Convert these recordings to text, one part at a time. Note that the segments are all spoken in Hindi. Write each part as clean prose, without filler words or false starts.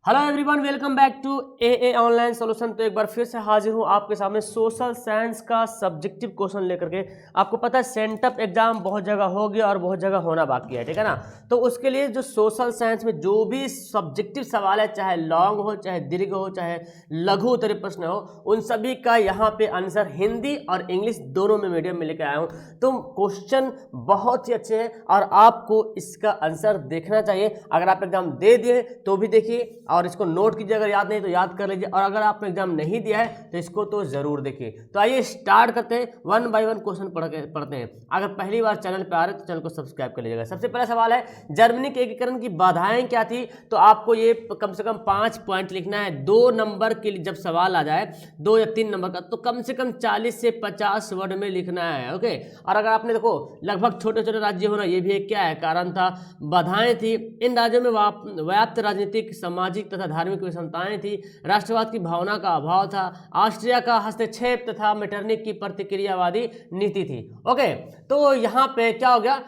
Hello everyone, welcome back to a online solution. तो एक बार फिर से हाजिर हूँ आपके सामने सोशल साइंस का सब्जेक्टिव क्वेश्चन लेकर के। आपको पता है सेंटअप एग्जाम बहुत जगह हो गया और बहुत जगह होना बाकी है, ठीक है ना। तो उसके लिए जो सोशल साइंस में जो भी सब्जेक्टिव सवाल है, चाहे लॉन्ग हो, चाहे दीर्घ हो, चाहे लघु उत्तरीय प्रश्न हो, उन सभी का यहाँ पे आंसर हिंदी और इंग्लिश दोनों में मीडियम में लेकर आया हूँ। तो क्वेश्चन बहुत ही अच्छे हैं और आपको इसका आंसर देखना चाहिए। अगर आप एग्जाम दे दिए तो भी देखिए और इसको नोट कीजिए, अगर याद नहीं तो याद कर लीजिए, और अगर आपने एग्जाम नहीं दिया है तो इसको तो जरूर देखिए। तो आइए स्टार्ट करते हैं, वन बाय वन क्वेश्चन पढ़ते हैं। अगर पहली बार चैनल पे आ रहे तो चैनल को सब्सक्राइब कर लीजिएगा। सबसे पहला सवाल है, जर्मनी के एकीकरण की बाधाएं क्या थी? तो आपको ये कम से कम 5 पॉइंट लिखना है। 2 नंबर के लिए जब सवाल आ जाए, 2 या 3 नंबर का, तो कम से कम 40 से 50 वर्ड में लिखना है। ओके। और अगर आपने देखो लगभग छोटे छोटे राज्य होना, ये भी एक क्या है कारण था, बाधाएं थी। इन राज्यों में व्याप्त राजनीतिक, सामाजिक तथा धार्मिक विषमताएं थी। राष्ट्रवाद की भावना का अभाव था। ऑस्ट्रिया का हस्तक्षेप तथा मेटरनिक की प्रतिक्रियावादी नीति थी। ओके, तो यहाँ पे क्या हो गया,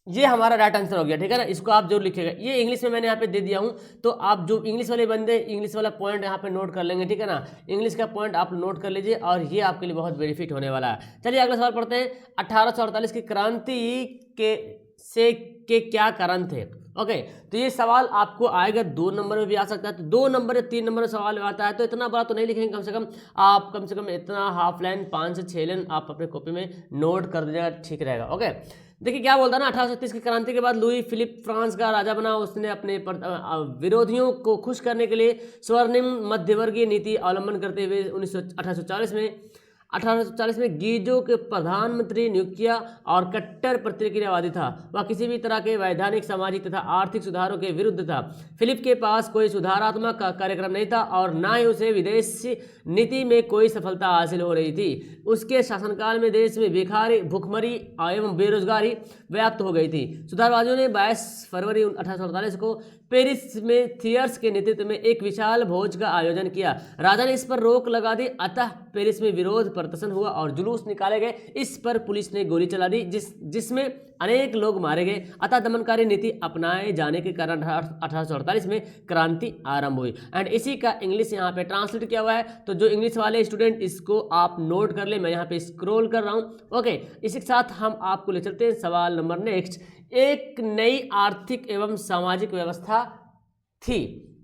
ये हमारा राइट आंसर हो गया, ठीक है ना। इसको आप जरूर लिखिएगा। ये इंग्लिश में मैंने यहाँ पे दे दिया हूँ, तो आप जो इंग्लिश वाले बंदे इंग्लिश वाला पॉइंट यहाँ पे नोट कर लेंगे, ठीक है ना। इंग्लिश का पॉइंट आप नोट कर लीजिए और ये आपके लिए बहुत बेनिफिट होने वाला है। चलिए अगला सवाल पढ़ते हैं। 1848 की क्रांति के क्या कारण थे? ओके, तो ये सवाल आपको आएगा 2 नंबर में भी आ सकता है, तो 2 नंबर या 3 नंबर में सवाल आता है, तो इतना बड़ा तो नहीं लिखेंगे। कम से कम इतना हाफ लाइन 5 से 6 लाइन आप अपने कॉपी में नोट कर दीजिएगा, ठीक रहेगा। ओके, देखिए क्या बोलता है ना, 1837 की क्रांति के बाद लुई फिलिप फ्रांस का राजा बना। उसने अपने विरोधियों को खुश करने के लिए स्वर्णिम मध्यवर्गीय नीति अवलंबन करते हुए 1840 में गीजो के प्रधानमंत्री नियुक्त किया और कट्टर प्रतिक्रियावादी था। वह किसी भी तरह के वैधानिक, सामाजिक तथा आर्थिक सुधारों के विरुद्ध था। फिलिप के पास कोई सुधारात्मक कार्यक्रम नहीं था और न ही उसे विदेशी नीति में कोई सफलता हासिल हो रही थी। उसके शासनकाल में देश में भिखारी, भुखमरी एवं बेरोजगारी व्याप्त हो गई थी। सुधारवादियों ने 22 फरवरी 1848 को पेरिस में थियर्स के नेतृत्व में एक विशाल भोज का आयोजन किया। राजा ने इस पर रोक लगा दी, अतः पेरिस में विरोध प्रदर्शन हुआ और जुलूस निकाले गए। इस पर पुलिस ने गोली चला दी, जिसमें अनेक लोग मारे गए। अतः दमनकारी नीति अपनाए जाने के कारण 1848 में क्रांति आरंभ हुई। एंड इसी का इंग्लिश यहाँ पे ट्रांसलेट किया हुआ है, तो जो इंग्लिश वाले स्टूडेंट इसको आप नोट कर ले, मैं यहाँ पे स्क्रॉल कर रहा हूँ। ओके, इसी के साथ हम आपको ले चलते हैं सवाल नंबर नेक्स्ट। एक नई आर्थिक एवं सामाजिक व्यवस्था थी,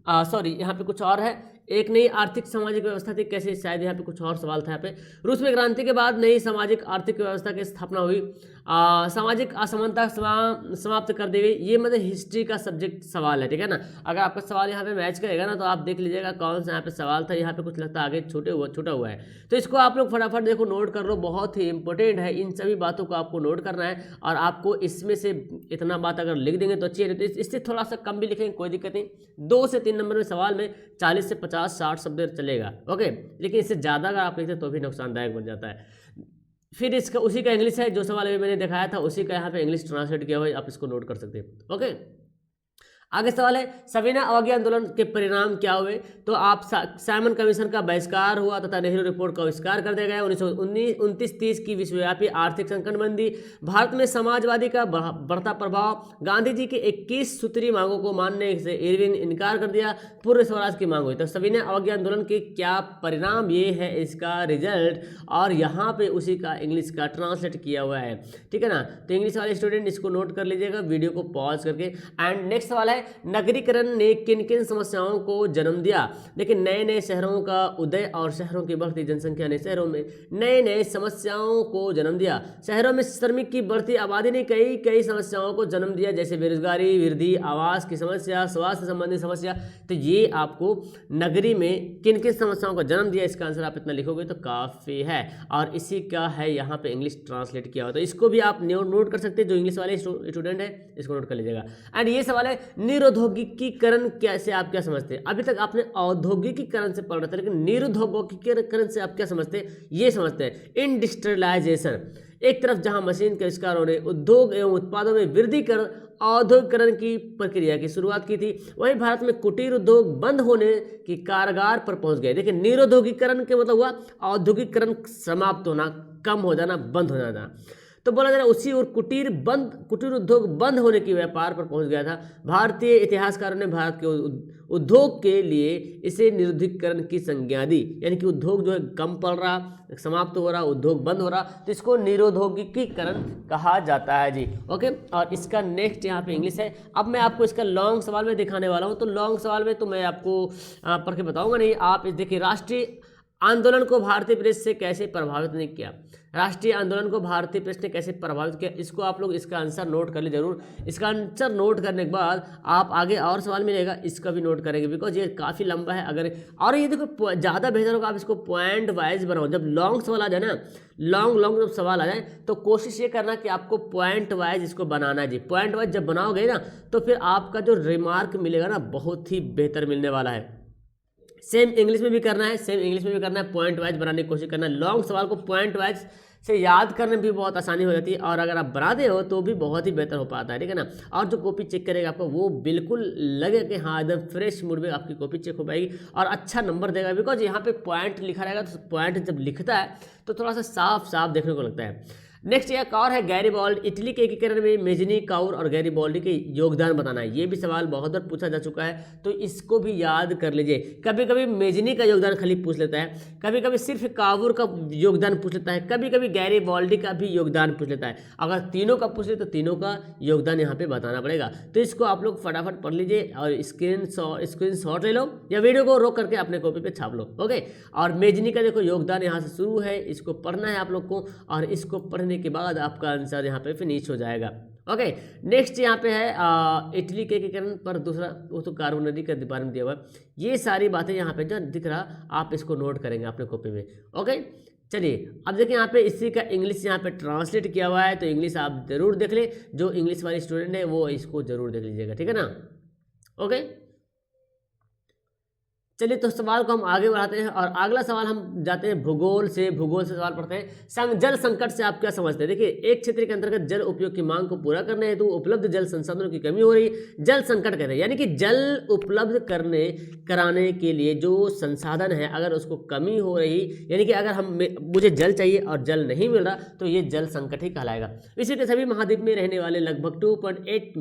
सॉरी यहाँ पे कुछ और है। एक नई आर्थिक सामाजिक व्यवस्था थी, कैसे, शायद यहाँ पे कुछ और सवाल था। यहाँ पे रूस में क्रांति के बाद नई सामाजिक आर्थिक व्यवस्था की स्थापना हुई। सामाजिक असमानता समाप्त कर दी गई। ये मतलब हिस्ट्री का सब्जेक्ट सवाल है, ठीक है ना। अगर आपका सवाल यहाँ पे मैच करेगा ना, तो आप देख लीजिएगा कौन सा यहाँ पे सवाल था। यहाँ पे कुछ लगता है आगे छूटा हुआ है, तो इसको आप लोग फटाफट देखो नोट कर लो, बहुत ही इंपॉर्टेंट है। इन सभी बातों को आपको नोट करना है और आपको इसमें से इतना बात अगर लिख देंगे तो अच्छी है, तो इससे थोड़ा सा कम भी लिखेंगे कोई दिक्कत नहीं। 2 से 3 नंबर में सवाल में 40 से 50-60 शब्द चलेगा। ओके, लेकिन इससे ज़्यादा अगर आप लिखते तो भी नुकसानदायक बन जाता है। फिर इसका उसी का इंग्लिश है, जो सवाल अभी मैंने दिखाया था उसी का यहाँ पे इंग्लिश ट्रांसलेट किया हुआ है, आप इसको नोट कर सकते हैं। ओके, आगे सवाल है, सविनय अवज्ञा आंदोलन के परिणाम क्या हुए? तो आप साइमन कमीशन का बहिष्कार हुआ तथा नेहरू रिपोर्ट का बहिष्कार कर दिया गया। 1929-30 की विश्वव्यापी आर्थिक संकटबंदी, भारत में समाजवादी का बढ़ता प्रभाव, गांधी जी की 21 सूत्री मांगों को मानने से इरविन इनकार कर दिया, पूर्ण स्वराज की मांग हुई। तो सविनय अवज्ञा आंदोलन के क्या परिणाम, ये है इसका रिजल्ट, और यहाँ पे उसी का इंग्लिश का ट्रांसलेट किया हुआ है, ठीक है ना। तो इंग्लिश वाले स्टूडेंट इसको नोट कर लीजिएगा वीडियो को पॉज करके। एंड नेक्स्ट सवाल है, नगरीकरण ने किन किन समस्याओं को जन्म दिया? लेकिन नए नए शहरों का उदय और शहरों की बढ़ती जनसंख्या ने शहरों में नए नए समस्याओं को जन्म दिया। शहरों में श्रमिक की बढ़ती आबादी ने कई समस्याओं को जन्म दिया, जैसे बेरोजगारी वृद्धि, आवास की समस्या, स्वास्थ्य संबंधी समस्या। तो ये आपको नगरी में किन किन समस्याओं को जन्म दिया, इसका आंसर आप इतना लिखोगे तो काफ़ी है, और इसी का है यहाँ पे इंग्लिश ट्रांसलेट किया हुआ। तो इसको भी आप नोट कर सकते हैं, जो इंग्लिश वाले स्टूडेंट है इसको नोट कर लीजिएगा। एंड ये सवाल है, निरुद्योगीकरण कैसे, आप क्या समझते हैं? अभी तक आपने औद्योगिकीकरण से पढ़ा था, लेकिन निरुद्योगीकरण से आप क्या समझते हैं? ये समझते हैं इंडस्ट्रियलाइजेशन। एक तरफ जहां मशीन के आविष्कारों ने उद्योग एवं उत्पादों में वृद्धि कर औद्योगिकरण की प्रक्रिया की शुरुआत की थी, वहीं भारत में कुटीर उद्योग बंद होने की कारागार पर पहुंच गए। देखिए, निरुद्योगीकरण के मतलब हुआ औद्योगिकरण समाप्त होना, कम हो जाना, बंद हो जाना। तो बोला जा रहा है उसी और कुटीर उद्योग बंद होने की व्यापार पर पहुंच गया था। भारतीय इतिहासकारों ने भारत के उद्योग के लिए इसे निरुद्धीकरण की संज्ञा दी, यानी कि उद्योग जो है कम पड़ रहा, समाप्त हो रहा, उद्योग बंद हो रहा, तो इसको निरोधोगीकरण कहा जाता है जी। ओके, और इसका नेक्स्ट यहाँ पे इंग्लिश है। अब मैं आपको इसका लॉन्ग सवाल में दिखाने वाला हूँ, तो लॉन्ग सवाल में तो मैं आपको पढ़ के बताऊंगा नहीं। आप देखिए, राष्ट्रीय आंदोलन को भारतीय प्रेस से कैसे प्रभावित नहीं किया, राष्ट्रीय आंदोलन को भारतीय प्रेस ने कैसे प्रभावित किया, इसको आप लोग इसका आंसर नोट कर ले जरूर। इसका आंसर नोट करने के बाद आप आगे और सवाल मिलेगा, इसका भी नोट करेंगे, बिकॉज ये काफ़ी लंबा है। अगर और ये देखो ज़्यादा बेहतर होगा आप इसको पॉइंट वाइज बनाओ। जब लॉन्ग सवाल आ जाए ना, लॉन्ग जब सवाल आ जाए तो कोशिश ये करना कि आपको पॉइंट वाइज इसको बनाना है जी। पॉइंट वाइज जब बनाओगे ना तो फिर आपका जो रिमार्क मिलेगा ना बहुत ही बेहतर मिलने वाला है। सेम इंग्लिश में भी करना है, पॉइंट वाइज बनाने की कोशिश करना है। लॉन्ग सवाल को पॉइंट वाइज से याद करने में भी बहुत आसानी हो जाती है, और अगर आप बनाते हो तो भी बहुत ही बेहतर हो पाता है, ठीक है ना। और जो कॉपी चेक करेगा आपको वो बिल्कुल लगे कि हाँ एकदम फ्रेश मूड में आपकी कॉपी चेक हो पाएगी और अच्छा नंबर देगा, बिकॉज यहाँ पे पॉइंट लिखा रहेगा। तो पॉइंट जब लिखता है तो थोड़ा सा साफ देखने को लगता है। नेक्स्ट एक और है गैरीबाल्डी, इटली के एकीकरण में मेजनी काउर और गैरीबाल्डी के योगदान बताना है। ये भी सवाल बहुत बार पूछा जा चुका है, तो इसको भी याद कर लीजिए। कभी कभी मेजनी का योगदान खाली पूछ लेता है, कभी कभी सिर्फ काउर का योगदान पूछ लेता है, कभी कभी गैरीबाल्डी का भी योगदान पूछ लेता है। अगर तीनों का पूछ ले तो तीनों का योगदान यहाँ पे बताना पड़ेगा। तो इसको आप लोग फटाफट पढ़ लीजिए और स्क्रीन शॉट ले लो या वीडियो को रोक करके अपने कॉपी पे छाप लो। ओके, और मेजनी का देखो योगदान यहाँ से शुरू है, इसको पढ़ना है आप लोग को, और इसको पढ़ने के बाद आपका आंसर यहाँ पे फिनिश हो जाएगा। ओके, नेक्स्ट यहाँ पे है इटली के एकीकरण पर दूसरा, वो तो कार्बोनरी का बारे में दिया हुआ है। ये सारी बातें यहाँ पे जो दिख रहा आप इसको नोट करेंगे अपने कॉपी में। ओके, चलिए अब देखिए यहाँ पे इसी का इंग्लिश यहाँ पे ट्रांसलेट किया हुआ है, तो इंग्लिश आप जरूर देख लें। जो इंग्लिश वाले स्टूडेंट है वो इसको जरूर देख लीजिएगा, ठीक है ना। ओके, चलिए तो सवाल को हम आगे बढ़ाते हैं और अगला सवाल हम जाते हैं भूगोल से सवाल पढ़ते हैं। जल संकट से आप क्या समझते हैं। देखिए, एक क्षेत्र के अंतर्गत जल उपयोग की मांग को पूरा करने हेतु उपलब्ध जल संसाधनों की कमी हो रही, जल संकट कहते हैं। यानी कि जल उपलब्ध कराने के लिए जो संसाधन है अगर उसको कमी हो रही, यानी कि अगर मुझे जल चाहिए और जल नहीं मिल रहा तो ये जल संकट ही कहलाएगा। विश्व के सभी महाद्वीप में रहने वाले लगभग 2.8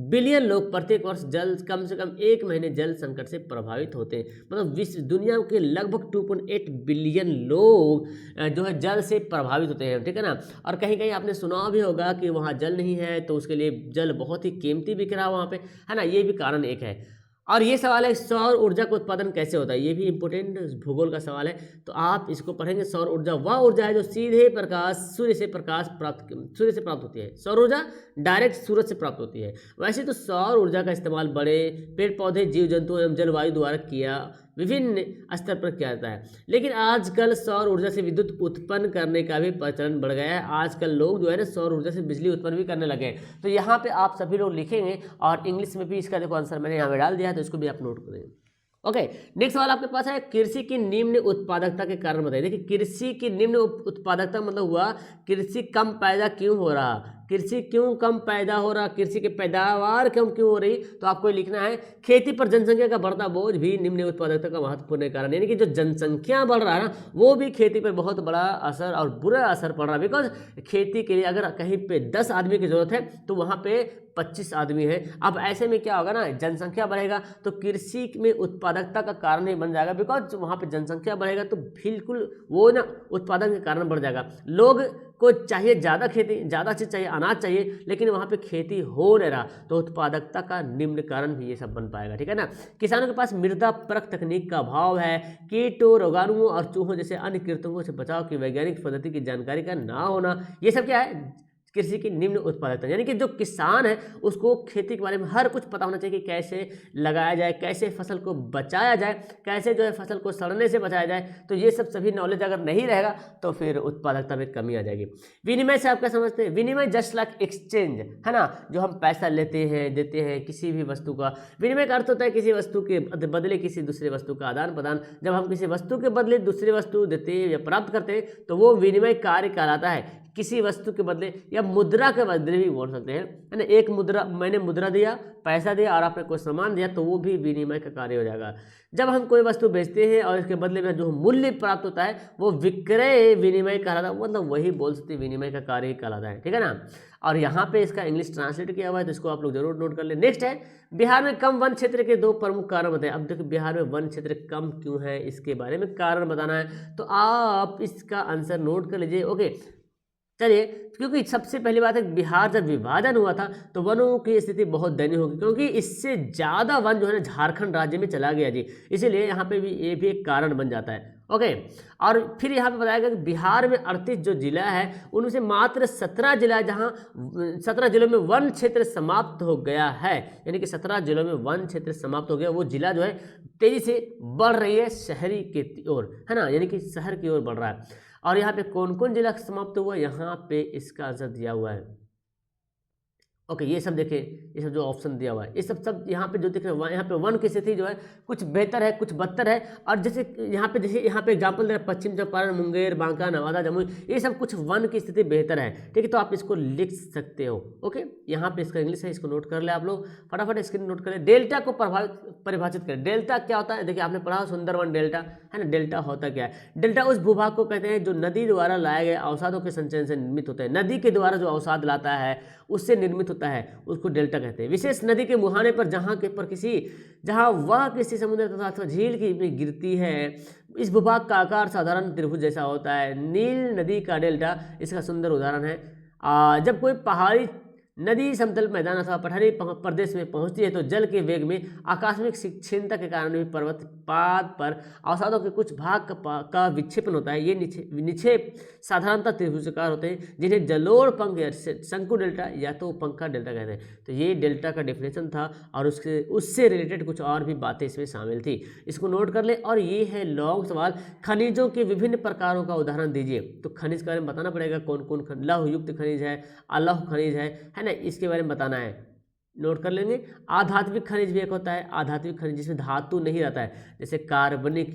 बिलियन लोग प्रत्येक वर्ष कम से कम 1 महीने जल संकट से प्रभावित होते हैं। मतलब विश्व दुनिया के लगभग 2.8 बिलियन लोग जो है जल से प्रभावित होते हैं, ठीक है ना। और कहीं कहीं आपने सुना भी होगा कि वहाँ जल नहीं है तो उसके लिए जल बहुत ही कीमती बिक रहा है वहाँ पे, है ना। ये भी कारण एक है। और ये सवाल है सौर ऊर्जा का उत्पादन कैसे होता है, ये भी इंपॉर्टेंट भूगोल का सवाल है, तो आप इसको पढ़ेंगे। सौर ऊर्जा वह ऊर्जा है जो सीधे सूर्य से प्राप्त होती है। सौर ऊर्जा डायरेक्ट सूरज से प्राप्त होती है। वैसे तो सौर ऊर्जा का इस्तेमाल बड़े पेड़ पौधे, जीव जंतु एवं जलवायु द्वारा विभिन्न स्तर पर किया जाता है, लेकिन आजकल सौर ऊर्जा से विद्युत उत्पन्न करने का भी प्रचलन बढ़ गया है। आजकल लोग जो है ना सौर ऊर्जा से बिजली उत्पन्न भी करने लगे हैं। तो यहाँ पे आप सभी लोग लिखेंगे और इंग्लिश में भी इसका देखो आंसर मैंने यहाँ पे डाल दिया है, तो इसको भी आप नोट करेंगे। ओके, नेक्स्ट सवाल आपके पास है कृषि की निम्न उत्पादकता के कारण बताइए। देखिए, कृषि की निम्न उत्पादकता मतलब हुआ कृषि कम पैदा क्यों हो रहा, कृषि क्यों कम पैदा हो रहा, कृषि की पैदावार कम क्यों हो रही। तो आपको लिखना है खेती पर जनसंख्या का बढ़ता बोझ भी निम्न उत्पादकता का महत्वपूर्ण कारण, यानी कि जो जनसंख्या बढ़ रहा है ना वो भी खेती पर बहुत बड़ा असर और बुरा असर पड़ रहा है। बिकॉज खेती के लिए अगर कहीं पे 10 आदमी की जरूरत है तो वहाँ पे 25 आदमी है। अब ऐसे में क्या होगा ना, जनसंख्या बढ़ेगा तो कृषि में उत्पादकता का कारण ही बन जाएगा, बिकॉज वहाँ पे जनसंख्या बढ़ेगा तो बिल्कुल वो ना उत्पादन के कारण बढ़ जाएगा। लोग को चाहिए ज़्यादा खेती, ज़्यादा चीज़ चाहिए, अनाज चाहिए, लेकिन वहाँ पे खेती हो नहीं रहा तो उत्पादकता का निम्न कारण भी ये सब बन पाएगा, ठीक है ना। किसानों के पास मृदा परख तकनीक का अभाव है, कीटों, रोगाणुओं और चूहों जैसे अन्य कृंतकों से बचाव की वैज्ञानिक पद्धति की जानकारी का ना होना, ये सब क्या है कृषि की निम्न उत्पादकता। यानी कि जो किसान है उसको खेती के बारे में हर कुछ पता होना चाहिए कि कैसे लगाया जाए, कैसे फसल को बचाया जाए, कैसे जो है फसल को सड़ने से बचाया जाए। तो ये सब सभी नॉलेज अगर नहीं रहेगा तो फिर उत्पादकता में कमी आ जाएगी। विनिमय से आप क्या समझते हैं, विनिमय जस्ट लाइक एक्सचेंज, है ना। जो हम पैसा लेते हैं देते हैं किसी भी वस्तु का, विनिमय का अर्थ होता है किसी वस्तु के बदले किसी दूसरे वस्तु का आदान प्रदान। जब हम किसी वस्तु के बदले दूसरी वस्तु देते हैं या प्राप्त करते हैं तो वो विनिमय कार्य कहलाता है। किसी वस्तु के बदले या मुद्रा के बदले भी बोल सकते हैं, है ना। एक मुद्रा, मैंने मुद्रा दिया, पैसा दिया और आपने कोई सामान दिया तो वो भी विनिमय का कार्य हो जाएगा। जब हम कोई वस्तु बेचते हैं और इसके बदले में जो मूल्य प्राप्त होता है वो विक्रय विनिमय कहलाता है, मतलब वही बोल सकते हैं विनिमय का कार्य ही कहलाता है, ठीक है ना। और यहाँ पे इसका इंग्लिश ट्रांसलेट किया हुआ है तो इसको आप लोग जरूर नोट कर लें। नेक्स्ट है, बिहार में कम वन क्षेत्र के 2 प्रमुख कारण बताएं। अब देखो बिहार में वन क्षेत्र कम क्यों है, इसके बारे में कारण बताना है, तो आप इसका आंसर नोट कर लीजिए। ओके चलिए, क्योंकि सबसे पहली बात है बिहार जब विभाजन हुआ था तो वनों की स्थिति बहुत दयनीय होगी, क्योंकि इससे ज़्यादा वन जो है ना झारखंड राज्य में चला गया जी, इसीलिए यहाँ पे भी ये भी एक कारण बन जाता है। ओके, और फिर यहाँ पे बताया गया कि बिहार में 38 जो जिला है उनमें से मात्र 17 जिला जहाँ 17 जिलों में वन क्षेत्र समाप्त हो गया है, यानी कि 17 जिलों में वन क्षेत्र समाप्त हो गया। वो जिला जो है तेजी से बढ़ रही है शहरी के ओर, है ना, यानी कि शहर की ओर बढ़ रहा है। और यहाँ पे कौन कौन जिला समाप्त हुआ, यहाँ पे इसका आंसर दिया हुआ है। ओके, ये सब देखें, ये सब जो ऑप्शन दिया हुआ है ये सब यहाँ पे जो दिख रहे हैं, यहाँ पे वन की स्थिति जो है कुछ बेहतर है कुछ बदतर है। और जैसे यहाँ पे एग्जाम्पल दे रहे हैं पश्चिम चंपारण, मुंगेर, बांका, नवादा, जमुई, ये सब कुछ वन की स्थिति बेहतर है, ठीक है, तो आप इसको लिख सकते हो। ओके, यहाँ पे इसका इंग्लिश है, इसको नोट कर ले आप लोग, फटाफट स्क्रीन नोट कर ले। डेल्टा को परिभाषित करें। डेल्टा क्या होता है, देखिए आपने पढ़ा सुंदरवन डेल्टा, है ना। डेल्टा होता क्या है, डेल्टा उस भूभाग को कहते हैं जो नदी द्वारा लाए गए अवसादों के संचयन से निर्मित होते हैं। नदी के द्वारा जो अवसाद लाता है उससे निर्मित होता है, उसको डेल्टा कहते हैं। विशेष नदी के मुहाने पर जहाँ वह किसी समुद्र तथा झील की में गिरती है, इस भूभाग का आकार साधारण त्रिभुज जैसा होता है। नील नदी का डेल्टा इसका सुंदर उदाहरण है। जब कोई पहाड़ी नदी समतल मैदान अथवा पठारी प्रदेश में पहुंचती है तो जल के वेग में आकस्मिक क्षीणता के कारण भी पर्वत पाद पर अवसादों के कुछ भाग का विक्षेपण होता है। ये निक्षेप साधारणतः त्रिभुजाकार होते हैं जिन्हें जलोढ़ पंख या शंकु डेल्टा या तो पंखा डेल्टा कहते हैं। तो ये डेल्टा का डेफिनेशन था और उससे रिलेटेड कुछ और भी बातें इसमें शामिल थी, इसको नोट कर ले। और ये है लॉन्ग सवाल, खनिजों के विभिन्न प्रकारों का उदाहरण दीजिए। तो खनिज के बारे में बताना पड़ेगा, कौन कौन लौह युक्त खनिज है, अलौह खनिज है ना, इसके बारे में बताना है, नोट कर लेंगे। आधात्विक खनिज भी एक होता है, आधात्विक खनिज जिसमें धातु नहीं रहता है, जैसे कार्बनिक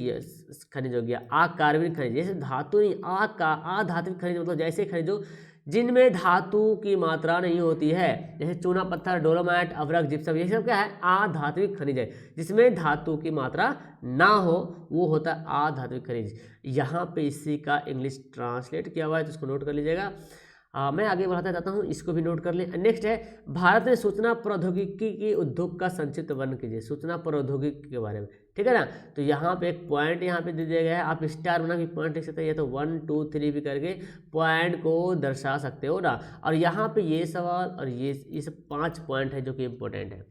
खनिज हो गया, अकार्बनिक खनिज, जैसे धातु नहीं आधात्विक खनिज मतलब जैसे खनिजों जिनमें धातु की मात्रा नहीं होती है, जैसे चूना पत्थर, डोलोमाइट, अभ्रक, जिप्सम, ये सब क्या है, आधात्विक खनिज है। जिसमें धातु की मात्रा ना हो वो होता है आधात्विक खनिज। यहाँ पे इसी का इंग्लिश ट्रांसलेट किया हुआ है तो इसको नोट कर लीजिएगा। मैं आगे बढ़ाता जाता हूँ, इसको भी नोट कर लें। नेक्स्ट है, भारत में सूचना प्रौद्योगिकी के उद्योग का संक्षिप्त वर्णन कीजिए। सूचना प्रौद्योगिकी के बारे में, ठीक है ना। तो यहाँ पे एक पॉइंट यहाँ पे दे दिया गया है, आप स्टार बना भी पॉइंट लिख सकते हैं, या तो 1 2 3 भी करके पॉइंट को दर्शा सकते हो ना। और यहाँ पे ये सवाल और ये सब 5 पॉइंट है जो कि इम्पोर्टेंट है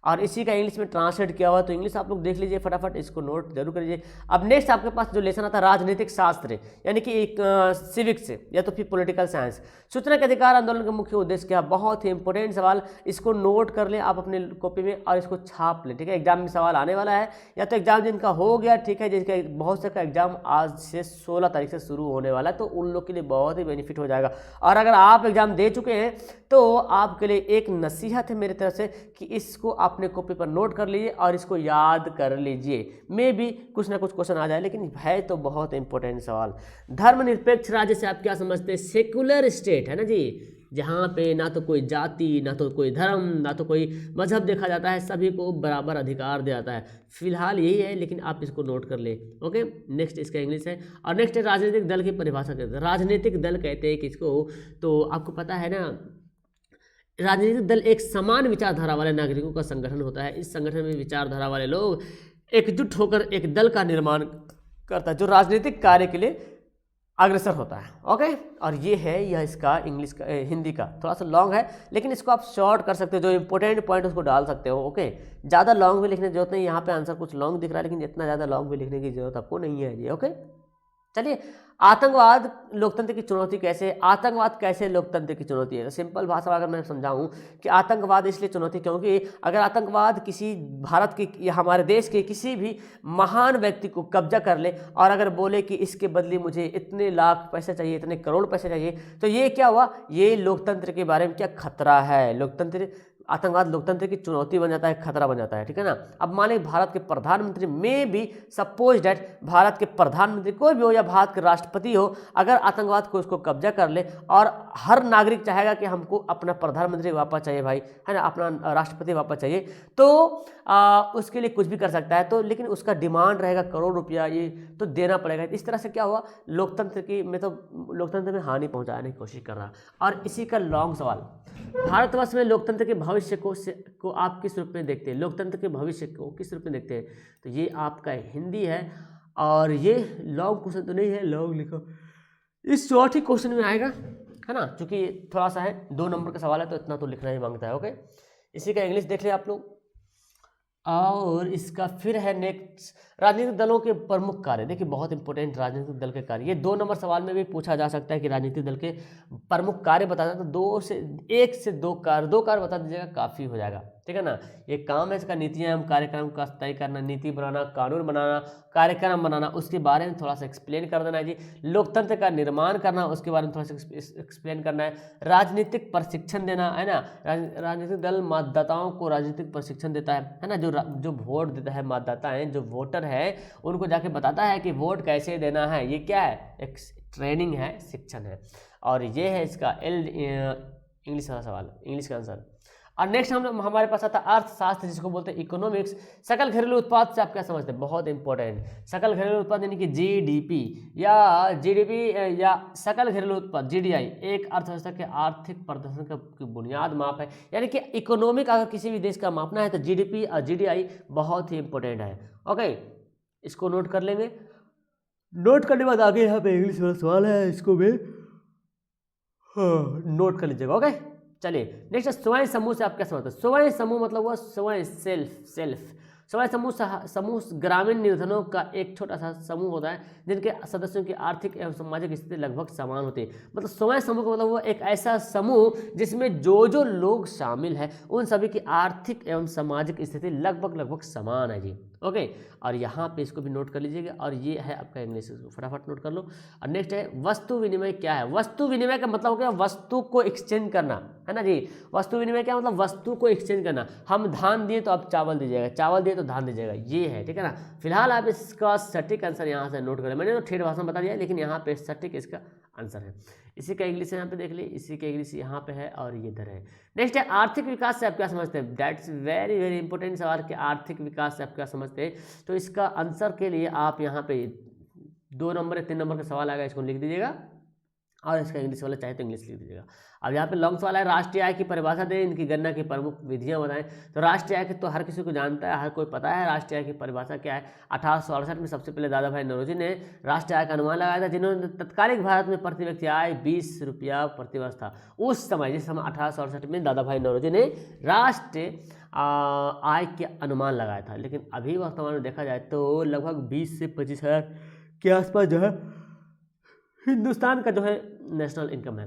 और इसी का इंग्लिश में ट्रांसलेट किया हुआ, तो इंग्लिश आप लोग देख लीजिए फटाफट, इसको नोट जरूर कर लीजिए। अब नेक्स्ट आपके पास जो लेसन आता है राजनीतिक शास्त्र, यानी कि एक सिविक्स या तो फिर पॉलिटिकल साइंस। सूचना के अधिकार आंदोलन का मुख्य उद्देश्य क्या, बहुत ही इंपॉर्टेंट सवाल, इसको नोट कर ले आप अपने कॉपी में और इसको छाप ले, ठीक है। एग्जाम में सवाल आने वाला है, या तो एग्जाम जिनका हो गया, ठीक है, जिनका बहुत से का एग्जाम आज से 16 तारीख से शुरू होने वाला है, तो उन लोग के लिए बहुत ही बेनिफिट हो जाएगा। और अगर आप एग्जाम दे चुके हैं तो आपके लिए एक नसीहत है मेरी तरफ से कि इसको अपने कॉपी पर नोट कर लीजिए और इसको याद कर लीजिए। मे भी कुछ ना कुछ क्वेश्चन आ जाए, लेकिन है तो बहुत इंपॉर्टेंट सवाल। धर्मनिरपेक्ष राज्य से आप क्या समझते हैं, सेकुलर स्टेट है ना जी, जहाँ पे ना तो कोई जाति, ना तो कोई धर्म, ना तो कोई मजहब देखा जाता है, सभी को बराबर अधिकार दिया जाता है। फिलहाल यही है, लेकिन आप इसको नोट कर ले। ओके, नेक्स्ट इसका इंग्लिश है। और नेक्स्ट है राजनीतिक दल की परिभाषा कहते हैं। राजनीतिक दल कहते हैं किसको, तो आपको पता है ना, राजनीतिक दल एक समान विचारधारा वाले नागरिकों का संगठन होता है। इस संगठन में विचारधारा वाले लोग एकजुट होकर एक दल का निर्माण करता है जो राजनीतिक कार्य के लिए अग्रसर होता है। ओके, और ये है यह इसका इंग्लिश का हिंदी का थोड़ा सा लॉन्ग है, लेकिन इसको आप शॉर्ट कर सकते हो, जो इंपॉर्टेंट पॉइंट उसको डाल सकते हो। ओके, ज़्यादा लॉन्ग भी लिखने की जरूरत नहीं, यहाँ पे आंसर कुछ लॉन्ग दिख रहा है, लेकिन इतना ज़्यादा लॉन्ग भी लिखने की जरूरत आपको नहीं है जी। ओके, चलिए, आतंकवाद लोकतंत्र की चुनौती कैसे, आतंकवाद कैसे लोकतंत्र की चुनौती है। तो सिंपल भाषा में अगर मैं समझाऊं कि आतंकवाद इसलिए चुनौती क्योंकि अगर आतंकवाद किसी भारत के या हमारे देश के किसी भी महान व्यक्ति को कब्जा कर ले और अगर बोले कि इसके बदले मुझे इतने लाख पैसे चाहिए, इतने करोड़ पैसे चाहिए, तो ये क्या हुआ, ये लोकतंत्र के बारे में क्या खतरा है। लोकतंत्र आतंकवाद लोकतंत्र की चुनौती बन जाता है, खतरा बन जाता है, ठीक है ना। अब मान लीजिए भारत के प्रधानमंत्री में भी सपोज डैट भारत के प्रधानमंत्री कोई भी हो या भारत के राष्ट्रपति हो, अगर आतंकवाद को उसको कब्जा कर ले और हर नागरिक चाहेगा कि हमको अपना प्रधानमंत्री वापस चाहिए भाई, है ना, अपना राष्ट्रपति वापस चाहिए, तो उसके लिए कुछ भी कर सकता है। तो लेकिन उसका डिमांड रहेगा करोड़ रुपया, ये तो देना पड़ेगा। इस तरह से क्या हुआ, लोकतंत्र की लोकतंत्र में हानि पहुंचाने की कोशिश कर रहा। और इसी का लॉन्ग सवाल, भारतवर्ष में लोकतंत्र के भविष्य को आप किस रूप में देखते हैं, लोकतंत्र के भविष्य को किस रूप में देखते हैं? तो ये आपका हिंदी है और ये लॉन्ग क्वेश्चन तो नहीं है, लॉन्ग लिखो, इस चौथी क्वेश्चन में आएगा, है ना, क्योंकि थोड़ा सा है 2 नंबर का सवाल है तो इतना तो लिखना ही मांगता है। ओके, इसी का इंग्लिश देख ले आप लोग। और इसका फिर है नेक्स्ट, राजनीतिक दलों के प्रमुख कार्य। देखिए बहुत इंपॉर्टेंट, राजनीतिक दल के कार्य, ये 2 नंबर सवाल में भी पूछा जा सकता है कि राजनीतिक दल के प्रमुख कार्य बताना, तो 1 से 2 कार्य बता दीजिएगा, काफ़ी हो जाएगा, ठीक है ना। ये काम है इसका, नीतियाँ एवं कार्यक्रम का तय करना, नीति बनाना, कानून बनाना, कार्यक्रम बनाना, उसके बारे में थोड़ा सा एक्सप्लेन कर देना है जी। लोकतंत्र का निर्माण करना, उसके बारे में थोड़ा सा एक्सप्लेन करना है। राजनीतिक प्रशिक्षण देना, है ना, राजनीतिक दल मतदाताओं को राजनीतिक प्रशिक्षण देता है ना, जो वोट देता है, मतदाता हैं, जो वोटर है, उनको जाके बताता है कि वोट कैसे देना है। ये क्या है, एक ट्रेनिंग है, शिक्षण है। और ये है इसका इंग्लिश वाला सवाल, इंग्लिश का आंसर। और नेक्स्ट हमारे पास आता है अर्थशास्त्र, जिसको बोलते हैं इकोनॉमिक्स। सकल घरेलू उत्पाद से आप क्या समझते हैं, बहुत इंपॉर्टेंट। सकल घरेलू उत्पाद यानी कि जीडीपी या सकल घरेलू उत्पाद जीडीआई एक अर्थव्यवस्था के आर्थिक प्रदर्शन की बुनियाद माप है। यानी कि इकोनॉमिक अगर किसी भी देश का मापना है तो जीडीपी और जीडीआई बहुत ही इंपॉर्टेंट है। ओके, इसको नोट कर लेंगे। नोट करने के बाद आगे यहाँ पे इंग्लिश वाला सवाल है, इसको भी नोट कर लीजिएगा। ओके, चलिए नेक्स्ट, स्वयं समूह से आप क्या समझते हैं? स्वयं समूह मतलब हुआ स्वयं, सेल्फ। स्वयं समूह ग्रामीण निर्धनों का एक छोटा सा समूह होता है जिनके सदस्यों की आर्थिक एवं सामाजिक स्थिति लगभग समान होती है। मतलब स्वयं समूह का मतलब वो एक ऐसा समूह जिसमें जो लोग शामिल हैं उन सभी की आर्थिक एवं सामाजिक स्थिति लगभग समान है जी। ओके, और यहाँ पे इसको भी नोट कर लीजिएगा। और ये है आपका इंग्लिश, इसको फटाफट नोट कर लो। और नेक्स्ट है वस्तु विनिमय क्या है? वस्तु विनिमय का मतलब हो गया वस्तु को एक्सचेंज करना, है ना जी। वस्तु विनिमय क्या मतलब, वस्तु को एक्सचेंज करना। हम धान दिए तो आप चावल दीजिएगा, चावल दिए तो धान दीजिएगा, ये है, ठीक है ना। फिलहाल आप इसका सटीक आंसर यहाँ से नोट करें। मैंने तो ठेठ भाषा में बता दिया, लेकिन यहाँ पे सटीक इसका आंसर है। इसी का इंग्लिश यहाँ पे देख ली, इसी का इंग्लिश यहाँ पे है और ये इधर है। नेक्स्ट है आर्थिक विकास से आप क्या समझते हैं? दैट्स वेरी इंपॉर्टेंट सवाल कि आर्थिक विकास से आप क्या समझते हैं। तो इसका आंसर के लिए आप यहाँ पे 2 नंबर या 3 नंबर का सवाल आएगा, इसको लिख दीजिएगा। और इसका इंग्लिश वाला चाहे तो इंग्लिश लिख दीजिएगा। अब यहाँ पे लॉन्ग सवाल है, राष्ट्रीय आय की परिभाषा दें, इनकी गणना की प्रमुख विधियां बताएं। तो राष्ट्रीय आय की तो हर किसी को जानता है, हर कोई पता है राष्ट्रीय आय की परिभाषा क्या है। 1868 में सबसे पहले दादा भाई नौरोजी ने राष्ट्रीय आय का अनुमान लगाया था, जिन्होंने तत्कालिक भारत में प्रति व्यक्ति आय 20 रुपया प्रति वर्ष था। उस समय, जिस समय 1868 में दादा भाई नौरोजी ने राष्ट्रीय आय के अनुमान लगाया था। लेकिन अभी वर्तमान में देखा जाए तो लगभग 20 से 25 हज़ार के आसपास जो है हिंदुस्तान का जो है नेशनल इनकम है।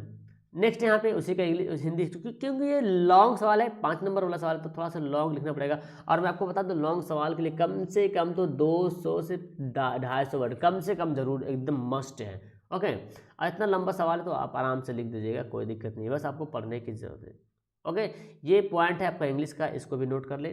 नेक्स्ट यहाँ पे उसी का इंग्लिश हिंदी, क्योंकि ये लॉन्ग सवाल है, 5 नंबर वाला सवाल है, तो थोड़ा सा लॉन्ग लिखना पड़ेगा। और मैं आपको बता दूं लॉन्ग सवाल के लिए कम से कम तो 200 से 250 वर्ड कम से कम जरूर एकदम मस्ट है। ओके, और इतना लंबा सवाल है तो आप आराम से लिख दीजिएगा, कोई दिक्कत नहीं है, बस आपको पढ़ने की जरूरत है। ओके, ये पॉइंट है आपका इंग्लिश का, इसको भी नोट कर ले।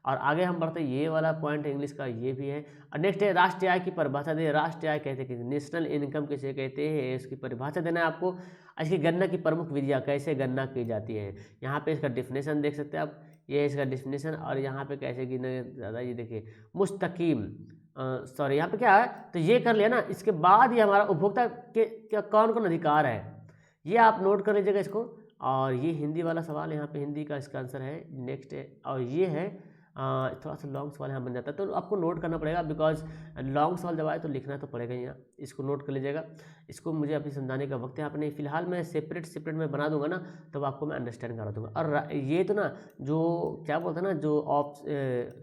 और आगे हम बढ़ते हैं, ये वाला पॉइंट है इंग्लिश का, ये भी है। और नेक्स्ट है राष्ट्रीय आय की परिभाषा दे। राष्ट्रीय आय कहते हैं, नेशनल इनकम किसे कहते हैं, इसकी परिभाषा देना है आपको। इसकी गणना की प्रमुख विधियाँ, कैसे गणना की जाती है। यहाँ पे इसका डिफिनेशन देख सकते हैं आप, ये है इसका डिफिनेशन। और यहाँ पे कैसे गिना ज़्यादा, ये देखिए मुस्तकीम, सॉरी यहाँ पे क्या है, तो ये कर लिया ना। इसके बाद ये हमारा उपभोक्ता के कौन अधिकार है, ये आप नोट कर लीजिएगा इसको। और ये हिंदी वाला सवाल, यहाँ पे हिंदी का इसका आंसर है। नेक्स्ट है, और ये है थोड़ा सा लॉन्ग सवाल यहाँ बन जाता है, तो आपको नोट करना पड़ेगा, बिकॉज लॉन्ग सवाल जब आए तो लिखना तो पड़ेगा यहाँ। इसको नोट कर लीजिएगा, इसको मुझे अभी समझाने का वक्त यहाँ पे नहीं। फिलहाल मैं सेपरेट में बना दूंगा ना, तब आपको मैं अंडरस्टैंड करा दूंगा। और ये तो ना जो क्या बोलते हैं ना, जो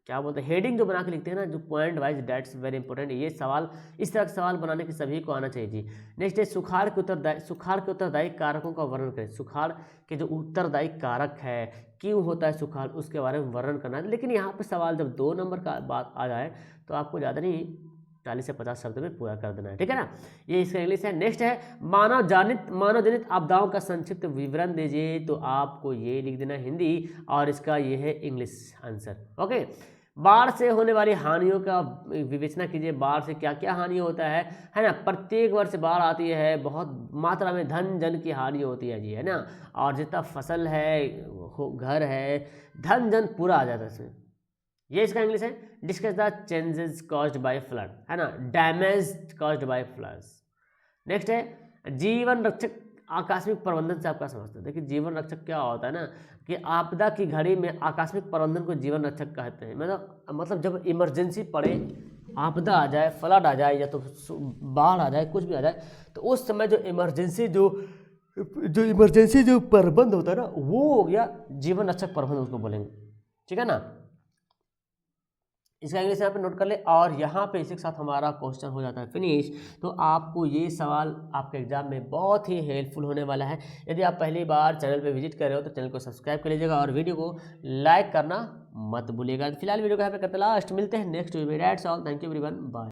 क्या बोलते हैं हेडिंग जो बना के लिखते हैं ना, जो point wise, dates very important. ये सवाल, इस तरह के सवाल बनाने के सभी को आना चाहिए जी। नेक्स्ट है सुखाड़ के उत्तरदायी कारकों का वर्णन करें। सुखाड़ के जो उत्तरदायी कारक है, क्यों होता है सुखाड़, उसके बारे में वर्णन करना है। लेकिन यहाँ पे सवाल जब 2 नंबर का बात आ जाए तो आपको ज़्यादा नहीं 40 से 50 शब्द में पूरा कर देना है, ठीक है ना। ये इसका इंग्लिश है। नेक्स्ट है मानवजनित आपदाओं का संक्षिप्त विवरण दीजिए, तो आपको ये लिख देना हिंदी और इसका ये है इंग्लिश आंसर। ओके, बाढ़ से होने वाली हानियों का विवेचना कीजिए। बाढ़ से क्या क्या हानि होता है ना। प्रत्येक वर्ष बाढ़ आती है, बहुत मात्रा में धन जन की हानि होती है जी, है ना। और जितना फसल है, घर है, धन जन पूरा आ जाता है इसमें। ये इसका इंग्लिश है। Discuss the changes caused by flood, है ना, damage caused by floods. Next है जीवन रक्षक आकस्मिक प्रबंधन से आपका समझते हैं। देखिए जीवन रक्षक क्या होता है ना, कि आपदा की घड़ी में आकस्मिक प्रबंधन को जीवन रक्षक कहते हैं। मतलब जब इमरजेंसी पड़े, आपदा आ जाए, फ्लड आ जाए या तो बाढ़ आ जाए, कुछ भी आ जाए, तो उस समय जो इमरजेंसी जो प्रबंध होता है ना, वो हो गया जीवन रक्षक प्रबंध, उसको बोलेंगे, ठीक है ना। इसका इंग्लिश यहाँ पे नोट कर ले। और यहाँ पे इसी के साथ हमारा क्वेश्चन हो जाता है फिनिश। तो आपको ये सवाल आपके एग्जाम में बहुत ही हेल्पफुल होने वाला है। यदि आप पहली बार चैनल पे विजिट कर रहे हो तो चैनल को सब्सक्राइब कर लीजिएगा और वीडियो को लाइक करना मत भूलिएगा। फिलहाल वीडियो को यहाँ पे करते लास्ट, मिलते हैं नेक्स्ट वीडियो में। That's all, thank you everyone, bye.